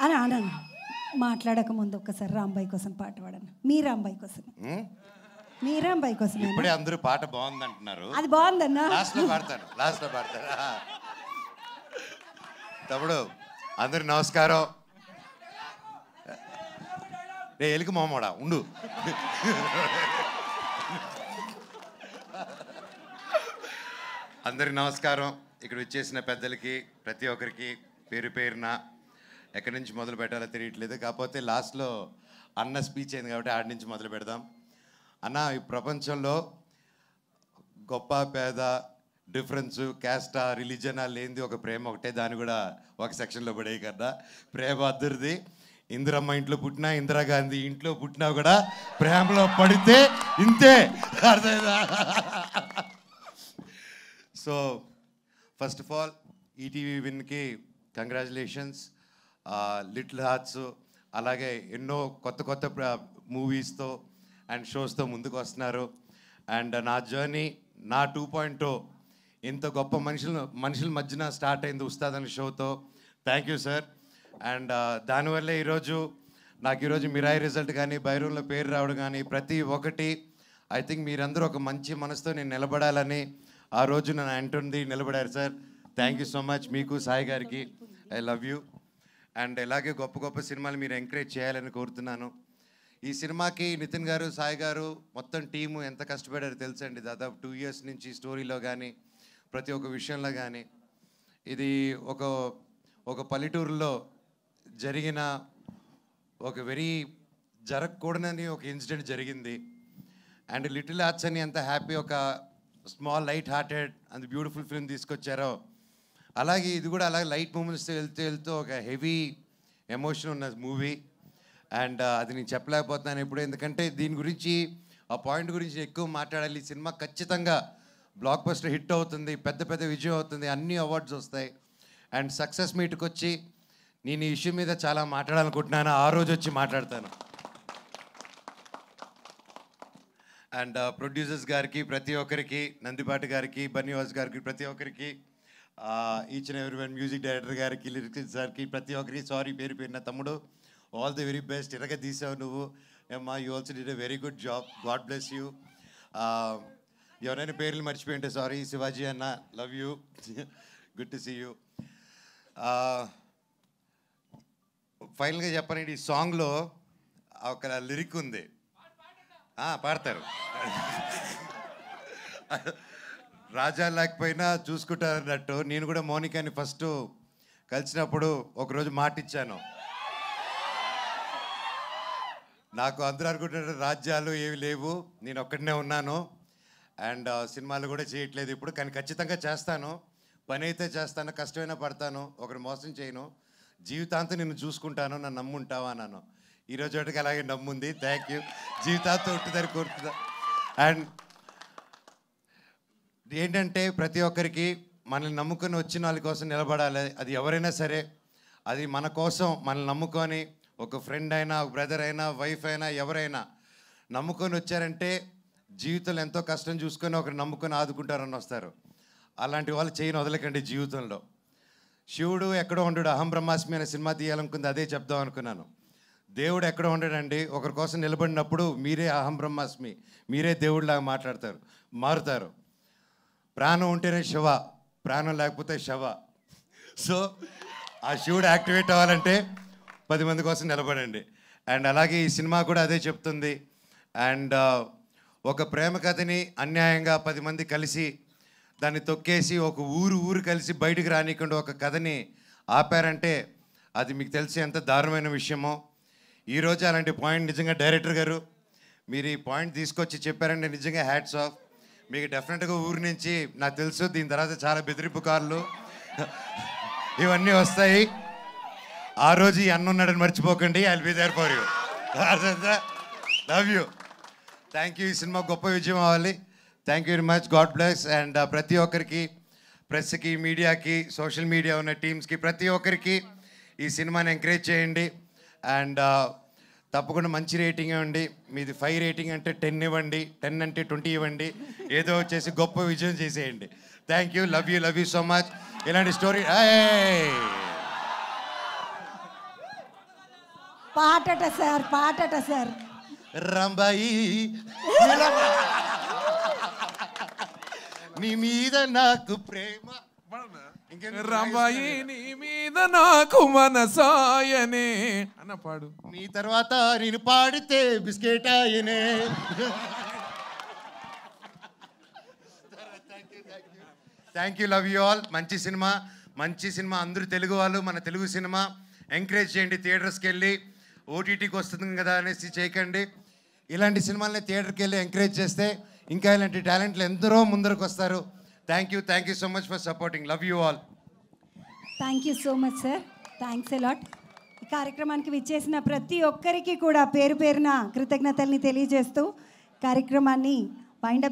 అని అనను. మాట్లాడక ముందు ఒక్కసారి రాంబాయి కోసం పాట పాడను. మీ రాంబాయి కోసం, మీ రాంబాయి కోసం. ఇప్పుడే అందరూ పాట బాగుంది అంటున్నారు. అది బాగుందన్నా. లాస్ట్లో పాడతాను. తమ్ముడు అందరు నమస్కారం. రే ఎలికి మామూడా ఉండు. అందరికి నమస్కారం. ఇక్కడ వచ్చేసిన పెద్దలకి ప్రతి ఒక్కరికి పేరు పేరున ఎక్కడి నుంచి మొదలు పెట్టాలో తెలియట్లేదు. కాకపోతే లాస్ట్లో అన్న స్పీచ్ అయింది కాబట్టి ఆడి నుంచి మొదలు పెడదాం. అన్న, ఈ ప్రపంచంలో గొప్ప పేద డిఫరెన్స్ క్యాస్టా రిలీజనా లేనిది ఒక ప్రేమ ఒకటే. దాన్ని కూడా ఒక సెక్షన్లో పడేయి కదా. ప్రేమ అద్దరిది. ఇందిరమ్మ ఇంట్లో పుట్టినా, ఇందిరాగాంధీ ఇంట్లో పుట్టినా కూడా ప్రేమలో పడితే ఇంతే. అర్థమైందా? So first of all ETV విన్కి కంగ్రాచులేషన్స్. లిటిల్ హార్ట్స్ అలాగే ఎన్నో కొత్త కొత్త మూవీస్తో అండ్ షోస్తో ముందుకు వస్తున్నారు. అండ్ నా జర్నీ, నా 2.0 ఇంత గొప్ప మనుషుల మధ్యన స్టార్ట్ అయింది ఉస్తాద్ అనే షోతో. Thank you sir. అండ్ దానివల్లే ఈరోజు మిరాయి రిజల్ట్ కానీ, బైరూన్లో పేరు రావడం కానీ ప్రతి ఒక్కటి ఐ థింక్ మీరందరూ ఒక మంచి మనసుతో నేను నిలబడాలని ఆ రోజు నన్ను అంటుంది నిలబడారు sir. Thank you so much. మీకు సాయి గారికి ఐ లవ్ యూ. అండ్ ఇలాగే గొప్ప గొప్ప సినిమాలు మీరు ఎంకరేజ్ చేయాలని కోరుతున్నాను. ఈ సినిమాకి నితిన్ గారు, సాయి గారు, మొత్తం టీము ఎంత కష్టపడారో తెలుసండి. దాదాపు 2 years నుంచి స్టోరీలో కానీ ప్రతి ఒక్క విషయంలో కానీ. ఇది ఒక పల్లెటూరులో జరిగిన ఒక జరగకూడదని ఒక ఇన్సిడెంట్ జరిగింది. అండ్ లిటిల్ హార్ట్స్ అని ఎంత హ్యాపీ, ఒక small light hearted and beautiful film తీసుకొచ్చారో, అలాగే ఇది కూడా అలాగే లైట్ మూమెంట్స్తో వెళ్తూ ఒక హెవీ ఎమోషన్ ఉన్న మూవీ. అండ్ అది నేను చెప్పలేకపోతున్నాను ఇప్పుడు, ఎందుకంటే దీని గురించి ఆ పాయింట్ గురించి ఎక్కువ మాట్లాడాలి. ఈ సినిమా ఖచ్చితంగా బ్లాక్ బస్టర్ హిట్ అవుతుంది, పెద్ద విజయం అవుతుంది, అన్ని అవార్డ్స్ వస్తాయి. అండ్ సక్సెస్ మీట్కి వచ్చి నేను ఈ ఇష్యూ మీద చాలా మాట్లాడాలనుకుంటున్నాను. ఆ రోజు వచ్చి మాట్లాడతాను. అండ్ ప్రొడ్యూసర్స్ గారికి, ప్రతి ఒక్కరికి, నందిపాటి గారికి, బన్నీవాస్ గారికి, ప్రతి ఒక్కరికి, each and every one, music director గారికి, లిరిక్స్ గారికి, ప్రతి ఒక్కరికి సారీ పేరు పేరున. తమ్ముడు ఆల్ ది వెరీ బెస్ట్. ఇలాగే తీసావు నువ్వు. ఏమ్మా, you also did a very good job. God bless you. ఎవరైనా పేర్లు మర్చిపోయింటే సారీ. శివాజీ అన్న, love you, good to see you. ఫైనల్గా చెప్పాలంటే ఈ సాంగ్లో ఒక లిరిక్ ఉంది. పాడతారు. రాజా లేకపోయినా చూసుకుంటారన్నట్టు నేను కూడా మౌనికాని ఫస్ట్ కలిసినప్పుడు ఒకరోజు మాట ఇచ్చాను. నాకు అందరూ అనుకుంటున్నారు రాజ్యాలు ఏవి లేవు, నేను ఒక్కడనే ఉన్నాను. అండ్ సినిమాలు కూడా చేయట్లేదు ఇప్పుడు, కానీ ఖచ్చితంగా చేస్తాను. పని అయితే చేస్తాను, కష్టమైనా పడతాను, ఒకరు మోసం చేయను, జీవితాంతం నిన్ను చూసుకుంటాను, నన్ను నమ్ముంటావా అన్నాను. ఈరోజు ఒకటికి అలాగే నమ్ముంది. Thank you. జీవితాంతం ఉంటుందని కోరుతుందా. అండ్ ఏంటంటే ప్రతి ఒక్కరికి మనల్ని నమ్ముకొని వచ్చిన వాళ్ళ కోసం నిలబడాలి. అది ఎవరైనా సరే, అది మన కోసం మనల్ని నమ్ముకొని, ఒక ఫ్రెండ్ అయినా, ఒక బ్రదర్ అయినా, వైఫ్ అయినా, ఎవరైనా నమ్ముకొని వచ్చారంటే జీవితంలో ఎంతో కష్టం చూసుకొని ఒకరు నమ్ముకొని ఆదుకుంటారని వస్తారు. అలాంటి వాళ్ళు చేయని వదలకండి జీవితంలో. శివుడు ఎక్కడో ఉండడు. అహం బ్రహ్మాస్మి అనే సినిమా తీయాలనుకుంది, అదే చెప్దాం అనుకున్నాను. దేవుడు ఎక్కడ ఉండడండి, ఒకరి కోసం నిలబడినప్పుడు మీరే అహం బ్రహ్మాస్మి, మీరే దేవుడిలాగా మారుతారు. ప్రాణం ఉంటేనే శివ, ప్రాణం లేకపోతే శవ. సో ఆ శివుడు యాక్టివేట్ అవ్వాలంటే 10 మంది కోసం నిలబడండి. అండ్ అలాగే ఈ సినిమా కూడా అదే చెప్తుంది. అండ్ ఒక ప్రేమ కథని అన్యాయంగా 10 మంది కలిసి దాన్ని తొక్కేసి ఒక ఊరు కలిసి బయటకు రానికుండా ఒక కథని ఆపారంటే అది మీకు తెలిసి ఎంత దారుణమైన విషయమో. ఈరోజు అలాంటి పాయింట్ నిజంగా డైరెక్టర్ గారు మీరు ఈ పాయింట్ తీసుకొచ్చి చెప్పారంటే నిజంగా హ్యాట్స్ ఆఫ్. మీకు డెఫినెట్గా ఊరి నుంచి నాకు తెలుసు దీని తర్వాత చాలా బెదిరింపు కార్లు ఇవన్నీ వస్తాయి. ఆ రోజు ఈ అన్న ఉన్నాడని మర్చిపోకండి. I will be there for you. Love you. Thank you. ఈ సినిమా గొప్ప విజయం అవ్వాలి. Thank you very much. God bless. And ప్రతి ఒక్కరికి, ప్రెస్కి, మీడియాకి, సోషల్ మీడియా ఉన్న టీమ్స్కి, ప్రతి ఒక్కరికి ఈ సినిమాని ఎంకరేజ్ చేయండి. అండ్ తప్పకుండా మంచి రేటింగ్ ఇవ్వండి. మీది 5 రేటింగ్ అంటే 10 ఇవ్వండి, 10 అంటే 20 ఇవ్వండి. ఏదో వచ్చేసి గొప్ప విజయం చేసేయండి. Thank you. Love you so much. ఇలాంటి స్టోరీ పాటట సార్, పాటట సార్. రంబాయి నీ మీద నాకు ప్రేమ, రంబాయి నీ మీద నాకు మనసాయనే అన్న పాడు. నీ తర్వాత నేను పాడితే బిస్కెట్ ఆయనే. Thank you, love you all. మంచి సినిమా, మంచి సినిమా. అందరూ తెలుగు వాళ్ళు, మన తెలుగు సినిమా ఎంకరేజ్ చేయండి. థియేటర్స్కి వెళ్ళి ఓటీటీకి వస్తుంది కదా అనేసి చేయకండి. ఇలాంటి సినిమాలని థియేటర్కి వెళ్ళి ఎంకరేజ్ చేస్తే ఇంకా ఇలాంటి టాలెంట్లు ఎందరో ముందరకు వస్తారు. Thank you so much for supporting. Love you all. Thank you so much sir, thanks a lot. ఈ కార్యక్రమానికి విచ్చేసిన ప్రతి ఒక్కరికి కూడా పేరు పేరున కృతజ్ఞతల్ని తెలియజేస్తూ కార్యక్రమాన్ని వైండప్